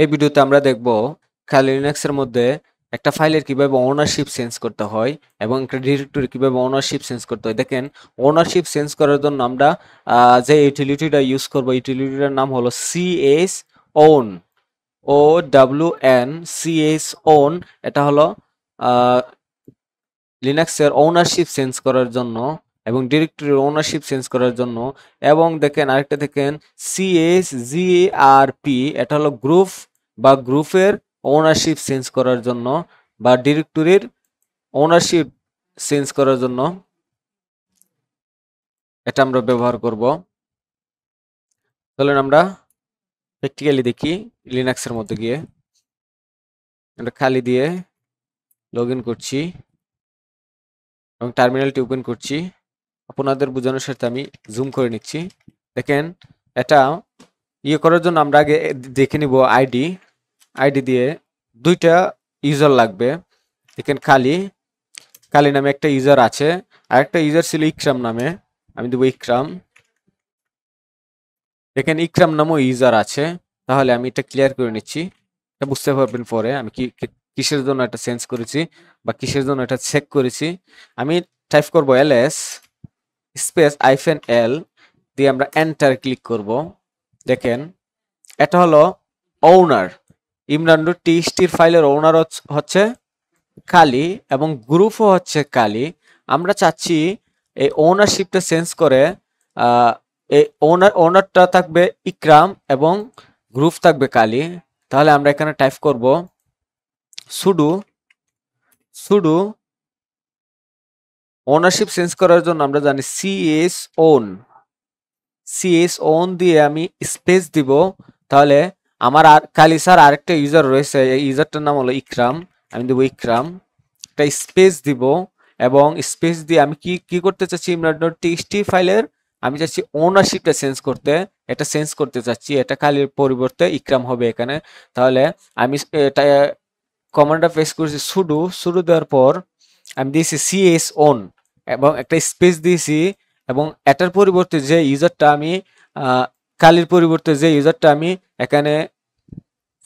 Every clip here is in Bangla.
এই ভিডিওতে আমরা দেখব খালি লিনাক্সের মধ্যে একটা ফাইলের কিভাবে ওনারশিপ চেঞ্জ করতে হয় এবং একটা ডিরেক্টরি কিভাবে ওনারশিপ চেঞ্জ করতে হয়। দেখেন, ওনারশিপ চেঞ্জ করার জন্য আমরা যে ইউটিলিটিটা ইউজ করব, ইউটিলিটিটার নাম হলো CS own, O W N, CS own. এটা হলো লিনাক্সের ওনারশিপ চেঞ্জ করার জন্য এবং ডিরেক্টরির ওনারশিপ চেঞ্জ করার জন্য। এবং দেখেন আরেকটা দেখেন CSGRP, এটা হলো গ্রুপ বা গ্রুপের ওনারশিপ চেঞ্জ করার জন্য বা ডিরেক্টরির ওনারশিপ চেঞ্জ করার জন্য এটা আমরা ব্যবহার করব। চলেন আমরা প্র্যাকটিক্যালি দেখি। লিনাক্সের মধ্যে গিয়ে আমরা খালি দিয়ে লগ ইন করছি এবং টার্মিনালটি ওপেন করছি। আপনাদের বোঝানোর সাথে আমি জুম করে নিচ্ছি। দেখেন, এটা করার জন্য আমরা আগে দেখে নিব আইডি দিয়ে দুইটা ইউজার লাগবে। দেখেন, কালি নামে একটা ইউজার আছে, আর একটা ইউজার ছিল ইকরাম নামে। আমি দেবো ইকরাম। দেখেন, ইকরাম নামও ইউজার আছে। তাহলে আমি এটা ক্লিয়ার করে নিচ্ছি, এটা বুঝতে পারবেন পরে আমি কিসের জন্য এটা চেঞ্জ করেছি বা কিসের জন্য এটা চেক করেছি। আমি টাইপ করব ls স্পেস -l দিয়ে আমরা এন্টার ক্লিক করব। দেখেন, এটা হলো ওনার। imran.txt ফাইলের ওনার হচ্ছে কালি এবং গ্রুপও হচ্ছে কালি। আমরা চাচ্ছি এই ওনারশিপটা চেঞ্জ করে এই ওনারটা থাকবে ইকরাম এবং গ্রুপ থাকবে কালি। তাহলে আমরা এখানে টাইপ করব সুডো ওনারশিপ চেঞ্জ করার জন্য আমরা জানি সিএস ওন দিয়ে আমি স্পেস দিব। তাহলে আমার আর কালি স্যার আরেকটা ইউজার রয়েছে, এই ইউজারটার নাম হলো ইকরাম। আমি দেবো ইকরাম, একটা স্পেস দিব এবং স্পেস দিয়ে আমি কি করতে চাচ্ছি, imran.txt ফাইলের আমি চাচ্ছি ওনারশিপটা চেঞ্জ করতে। এটা চেঞ্জ করতে চাচ্ছি, এটা কালির পরিবর্তে ইকরাম হবে এখানে। তাহলে আমি এটা কমান্ডটা পেস্ট করেছি সুডো দেওয়ার পর আমি দিয়েছি সিএস ওন এবং একটা স্পেস দিয়েছি এবং এটার পরিবর্তে যে ইউজারটা আমি কালির পরিবর্তে যে ইউজারটা আমি এখানে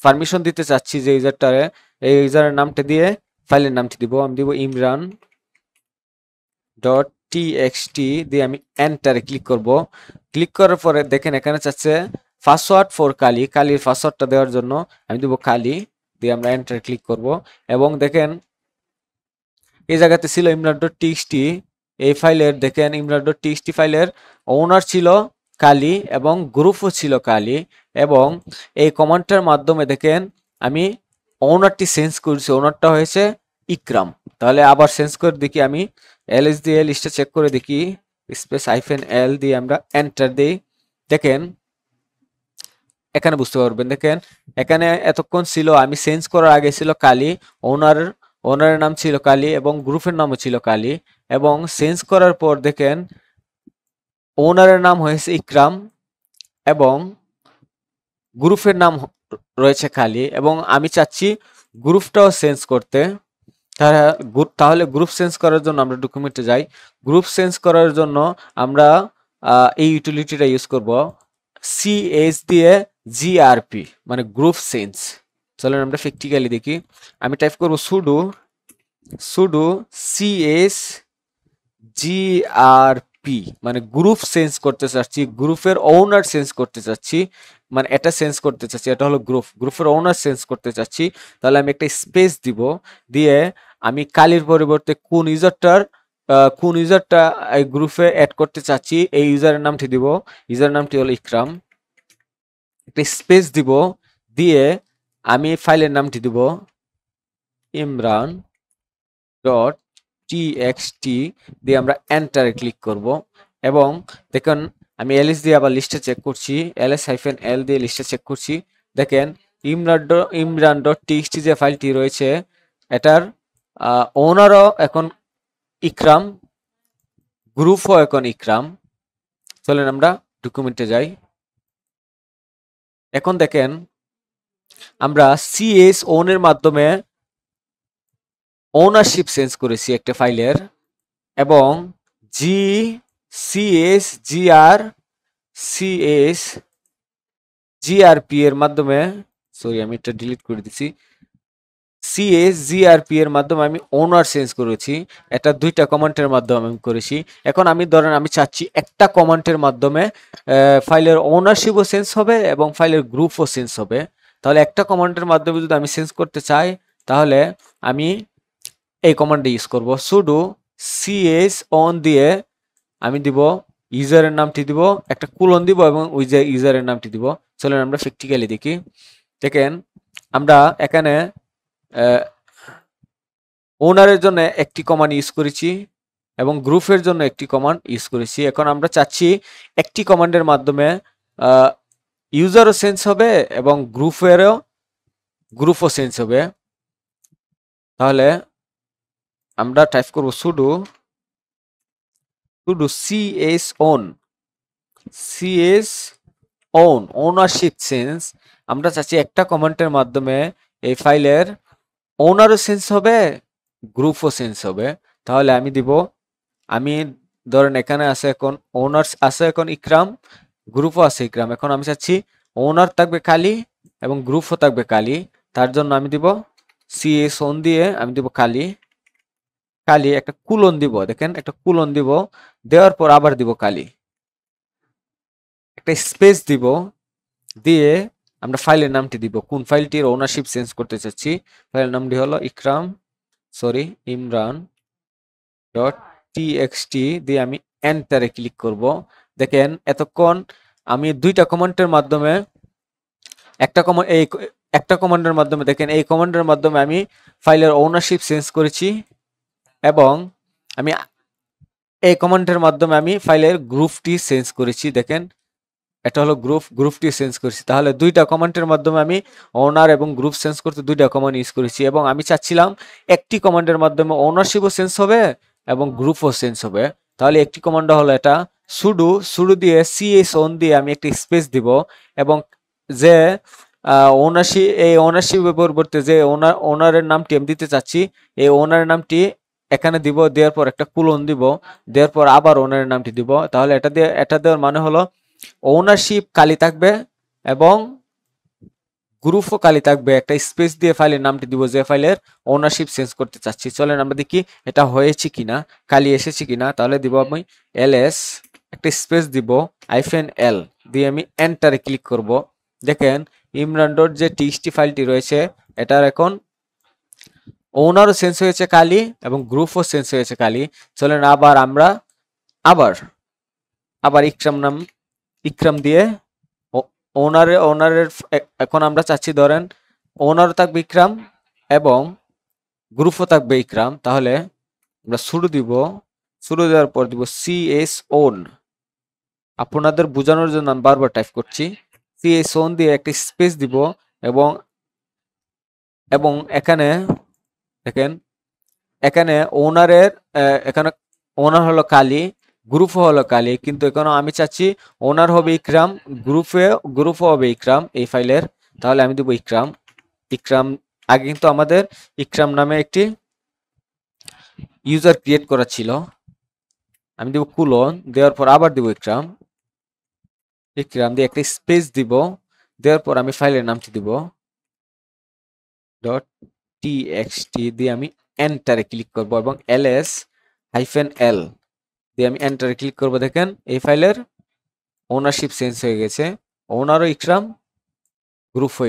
পারমিশন দিতে চাচ্ছি, যে ইউজারটারে, এই ইউজারের নামটা দিয়ে ফাইলের নামটি দিব। আমি দিব imran.txt দিয়ে আমি এন্টারে ক্লিক করব। ক্লিক করার পরে দেখেন এখানে চাচ্ছে পাসওয়ার্ড ফর কালির পাসওয়ার্ডটা দেওয়ার জন্য আমি দিব কালি দিয়ে আমরা এন্টার ক্লিক করব। এবং দেখেন এই জায়গাতে ছিল imran.txt, এই ফাইলের দেখেন imran.txt ফাইলের ওনার ছিল কালি এবং গ্রুপও ছিল কালি। এবং এই কমান্ডটার মাধ্যমে দেখেন আমি ওনারটি চেঞ্জ করছি, ওনারটা হয়েছে ইকরাম। তাহলে আবার চেঞ্জ করে দেখি, আমি ls দিয়ে লিস্টটা চেক করে দেখি, স্পেস -l দিয়ে আমরা এন্টার দিই। দেখেন এখানে বুঝতে পারবেন, দেখেন এখানে এতক্ষণ ছিল আমি চেঞ্জ করার আগে ছিল কালি, ওনারের নাম ছিল কালি এবং গ্রুপের নামও ছিল কালি। এবং চেঞ্জ করার পর দেখেন ওনারের নাম হয়েছে ইকরাম এবং গ্রুপের নাম রয়েছে কালি। এবং আমি চাচ্ছি গ্রুপটাও চেঞ্জ করতে। তাহলে গ্রুপ চেঞ্জ করার জন্য আমরা ডকুমেন্টে যাই। গ্রুপ চেঞ্জ করার জন্য আমরা এই ইউটিলিটিটা ইউজ করব, সিএস দিয়ে জিআরপি মানে গ্রুপ চেঞ্জ। চলেন আমরা প্র্যাকটিক্যালি দেখি। আমি টাইপ করব সুডো সিএস জিআরপি মানে গ্রুপ চেঞ্জ করতে চাচ্ছি, গ্রুপের ওনার চেঞ্জ করতে চাচ্ছি, মানে এটা চেঞ্জ করতে চাচ্ছি, এটা হলো গ্রুপের ওনার চেঞ্জ করতে চাচ্ছি। তাহলে আমি একটা স্পেস দিব, দিয়ে আমি কালির পরিবর্তে কোন ইউজারটা এই গ্রুপে অ্যাড করতে চাচ্ছি এই ইউজারের নামটি দিব। ইউজার নামটি হলো ইকরাম, একটা স্পেস দিব, দিয়ে আমি ফাইলের নামটি দিব imran.txt দিয়ে আমরা এন্টারে ক্লিক করব। এবং দেখুন আমি ls দিয়ে আবার লিস্টে চেক করছি, ls-l দিয়ে লিস্টে চেক করছি। দেখেন imran.txt যে ফাইলটি রয়েছে এটার ওনারও এখন ইকরাম, গ্রুপও এখন ইকরাম। চলেন আমরা ডকুমেন্টে যাই। এখন দেখেন আমরা সিএস ওনের মাধ্যমে ওনারশিপ চেঞ্জ করেছি একটা ফাইলের এবং জিআরপি এর মাধ্যমে সরি আমি এটা ডিলিট করে দিছি। CSGRP এর মাধ্যমে আমি ওনার চেঞ্জ করেছি। এটা দুইটা কমান্ডের মাধ্যমে আমি করেছি। এখন আমি ধরেন আমি চাচ্ছি একটা কমান্ডের মাধ্যমে ফাইলের ওনারশিপও চেঞ্জ হবে এবং ফাইলের গ্রুপও চেঞ্জ হবে। তাহলে একটা কমান্ডের মাধ্যমে যদি আমি চেঞ্জ করতে চাই তাহলে আমি এই কমান্ডটা ইউজ করব, sudo ch on দিয়ে আমি দিব ইউজারের নামটি দিব, একটা কুলন দিব এবং ওই যে ইউজারের নামটি দিব। চলেন আমরা প্র্যাকটিক্যালি দেখি। দেখেন আমরা এখানে ওনারের জন্য একটি কমান্ড ইউজ করেছি এবং গ্রুপের জন্য একটি কমান্ড ইউজ করেছি। এখন আমরা চাচ্ছি একটি কমান্ডের মাধ্যমে ইউজারও চেঞ্জ হবে এবং গ্রুপও চেঞ্জ হবে। তাহলে আমরা টাইপ করব sudo ch on ownership change. আমরা চাচ্ছি একটা কমান্ডের মাধ্যমে এই ফাইলের ওনারও চেঞ্জ হবে, গ্রুপও চেঞ্জ হবে। তাহলে আমি ধরেন এখানে আছে এখন ওনার আছে এখন ইকরাম, গ্রুপও আছে ইকরাম। এখন আমি চাচ্ছি ওনার থাকবে কালি এবং গ্রুপও থাকবে কালি। তার জন্য আমি দিব ch on দিয়ে আমি দিব কালি একটা কুলন দিব। দেখেন একটা কুলন দিব, দেওয়ার পর আবার দিব কালি, একটা স্পেস দিব, দিয়ে আমরা ফাইলের নামটি দিব, কোন ফাইলটির ওনারশিপ চেঞ্জ করতে চাচ্ছি। ফাইলের নামটি হলো ইমরান ডট টিএক্সটি দিয়ে আমি এন্টারে ক্লিক করব। দেখেন এতক্ষণ আমি দুইটা কমান্ডের মাধ্যমে একটা কমান্ডের মাধ্যমে দেখেন এই কমান্ডের মাধ্যমে আমি ফাইলের ওনারশিপ চেঞ্জ করেছি এবং আমি এই কমান্ডের মাধ্যমে আমি ফাইলের গ্রুপটি চেঞ্জ করেছি। দেখেন এটা হলো গ্রুপটি চেঞ্জ করেছি। তাহলে দুইটা কমান্ডের মাধ্যমে আমি ওনার এবং গ্রুপ চেঞ্জ করতে দুইটা কমান্ড ইউজ করেছি এবং আমি চাচ্ছিলাম একটি কমান্ডের মাধ্যমে ওনারশিপও চেঞ্জ হবে এবং গ্রুপও চেঞ্জ হবে। তাহলে একটি কমান্ড হলো এটা sudo দিয়ে ch on দিয়ে আমি একটি স্পেস দিব এবং যে এই ওনারশিপের পরিবর্তে যে ওনারের নামটি আমি দিতে চাচ্ছি এই ওনারের নামটি এখানে দিব, দেওয়ার পর একটা কুলন দিব, দেওয়ার পর আবার ওনারের নামটি দিব। তাহলে এটা দেওয়ার মানে হলো ওনারশিপ খালি থাকবে এবং গ্রুপও খালি থাকবে। একটা স্পেস দিয়ে ফাইলের নামটি দিব যে ফাইলের ওনারশিপ চেঞ্জ করতে চাচ্ছি। চলেন আমরা দেখি এটা হয়েছে কিনা, খালি এসেছে কিনা। তাহলে দিব আমি ls একটা স্পেস দিব -l দিয়ে আমি এন্টারে ক্লিক করব। দেখেন ইমরান ডট যে টিএক্সটি ফাইলটি রয়েছে এটার এখন ওনারও চেঞ্জ হয়েছে কালি এবং গ্রুপও চেঞ্জ হয়েছে কালি। চলেন আমরা আবার ইকরাম দিয়ে ওনারের এখন আমরা চাচ্ছি ধরেন ওনারও থাকবে ইকরাম এবং গ্রুপও থাকবে ইকরাম। তাহলে আমরা শুরু দেওয়ার পর দিব ch on। আপনাদের বোঝানোর জন্য আমি বারবার টাইপ করছি, ch on দিয়ে একটা স্পেস দিব এবং এখানে দেখেন এখানে ওনার হলো কালি, গ্রুপও হলো কালি, কিন্তু এখানে আমি চাচ্ছি ওনার হবে ইকরাম, গ্রুপও হবে ইকরাম এই ফাইলের। তাহলে আমি দেবো ইকরাম। আগে কিন্তু আমাদের ইকরাম নামে একটি ইউজার ক্রিয়েট করা ছিল। আমি দেবো কুলন, দেওয়ার পর আবার দেবো ইকরাম দিয়ে একটা স্পেস দিব, দেওয়ার পর আমি ফাইলের নামটি দিব .txt দিয়ে আমি এন্টারে ক্লিক করব এবং ls-l দিয়ে আমি এন্টারে ক্লিক করব। দেখেন এই ফাইলের ওনারশিপ চেঞ্জ হয়ে গেছে, ওনারও ইকরাম, গ্রুপও